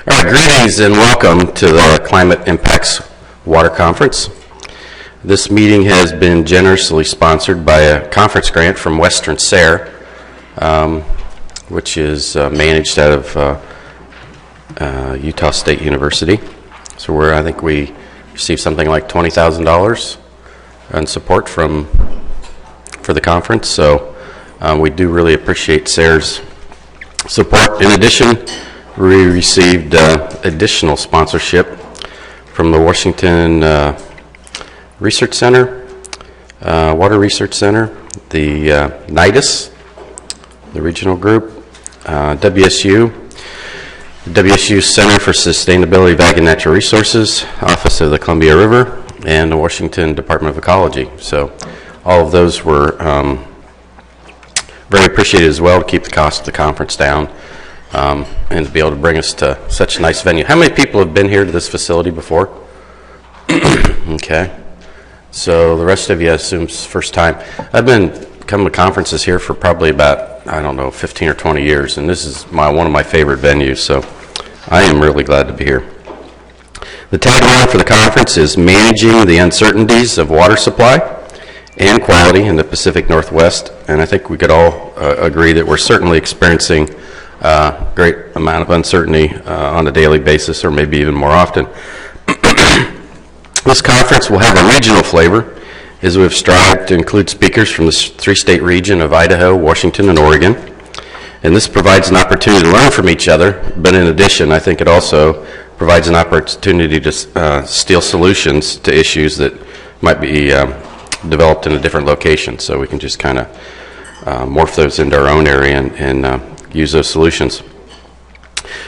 All right, greetings and welcome to the Climate Impacts Water Conference. This meeting has been generously sponsored by a conference grant from Western SARE, which is managed out of Utah State University. So I think we received something like $20,000 in support for the conference. So we do really appreciate SARE's support. In addition, we received additional sponsorship from the Washington Research Center, Water Research Center, the NIDIS, the regional group, WSU, the WSU Center for Sustainability of Ag and Natural Resources, Office of the Columbia River, and the Washington Department of Ecology. So all of those were very appreciated as well to keep the cost of the conference down. And to be able to bring us to such a nice venue. How many people have been here to this facility before? Okay. So the rest of you, I assume, is first time. I've been coming to conferences here for probably about, 15 or 20 years, and this is one of my favorite venues, so I am really glad to be here. The tagline for the conference is Managing the Uncertainties of Water Supply and Quality in the Pacific Northwest, and I think we could all agree that we're certainly experiencing great amount of uncertainty on a daily basis, or maybe even more often. This conference will have a regional flavor, as we've strived to include speakers from the three-state region of Idaho, Washington, and Oregon. And this provides an opportunity to learn from each other, but in addition, I think it also provides an opportunity to steal solutions to issues that might be developed in a different location, so we can just kind of morph those into our own area and use those solutions.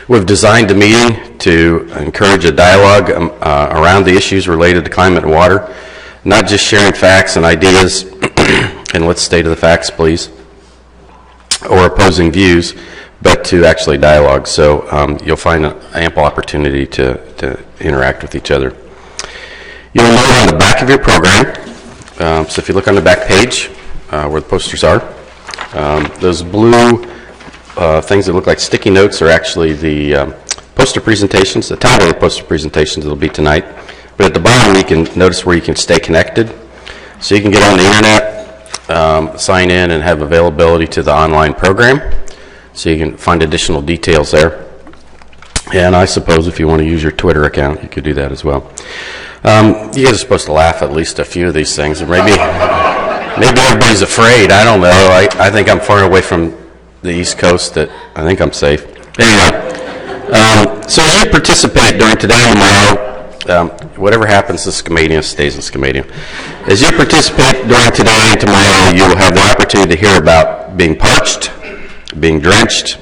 We've designed the meeting to encourage a dialogue around the issues related to climate and water, not just sharing facts and ideas, and let's stay to the facts, please, or opposing views, but to actually dialogue. So you'll find an ample opportunity to interact with each other. You'll note on the back of your program, so if you look on the back page where the posters are, those blue things that look like sticky notes are actually the poster presentations, the title of the poster presentations that will be tonight. But at the bottom, you can notice where you can stay connected. So you can get on the internet, sign in, and have availability to the online program. So you can find additional details there. And I suppose if you want to use your Twitter account, you could do that as well. You guys are supposed to laugh at least a few of these things. Or maybe everybody's afraid. I don't know. I think I'm far away from the East Coast that I think I'm safe. Anyway, so as you participate during today and tomorrow, whatever happens to Skamania stays in Skamania. As you participate during today and tomorrow, you will have the opportunity to hear about being parched, being drenched,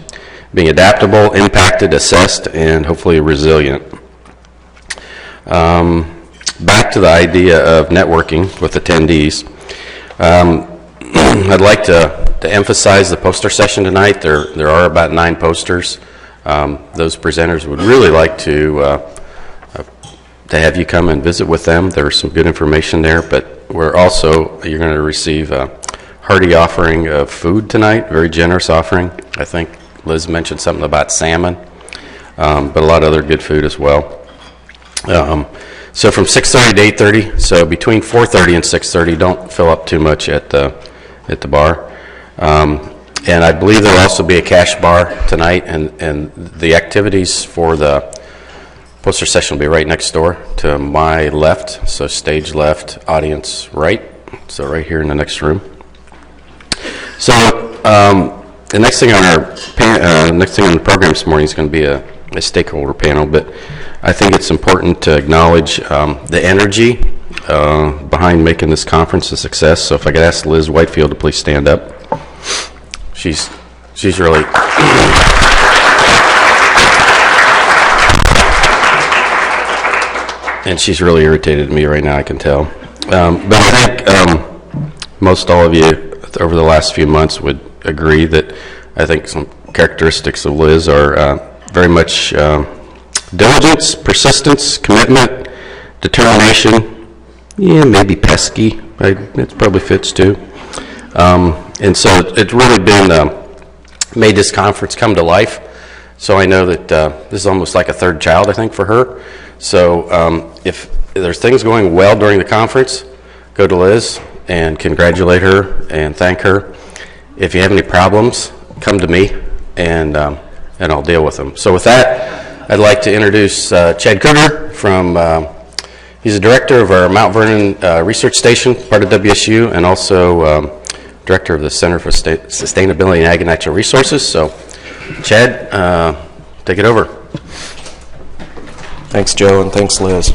being adaptable, impacted, assessed, and hopefully resilient. Back to the idea of networking with attendees. I'd like to emphasize the poster session tonight. There are about 9 posters. Those presenters would really like to have you come and visit with them. There's some good information there, but you're going to receive a hearty offering of food tonight, very generous offering. I think Liz mentioned something about salmon, but a lot of other good food as well. So from 6:30 to 8:30, so between 4:30 and 6:30, don't fill up too much at the bar. And I believe there will also be a cash bar tonight, and the activities for the poster session will be right next door to my left, so stage left, audience right, so right here in the next room. So the next thing on the program this morning is going to be a stakeholder panel, but I think it's important to acknowledge the energy behind making this conference a success. So if I could ask Liz Whitefield to please stand up. She's really and she's really irritated at me right now, I can tell. But I think most all of you over the last few months would agree that I think some characteristics of Liz are very much diligence, persistence, commitment, determination, maybe pesky. It probably fits too. And so it's really been made this conference come to life. So I know that this is almost like a third child, I think, for her. So if there's things going well during the conference, go to Liz and congratulate her and thank her. If you have any problems, come to me, and I'll deal with them. So with that, I'd like to introduce Chad Kruger from, he's the director of our Mount Vernon Research Station, part of WSU, and also director of the Center for Sustainability and Ag and Natural Resources. So Chad, take it over. Thanks, Joe, and thanks, Liz.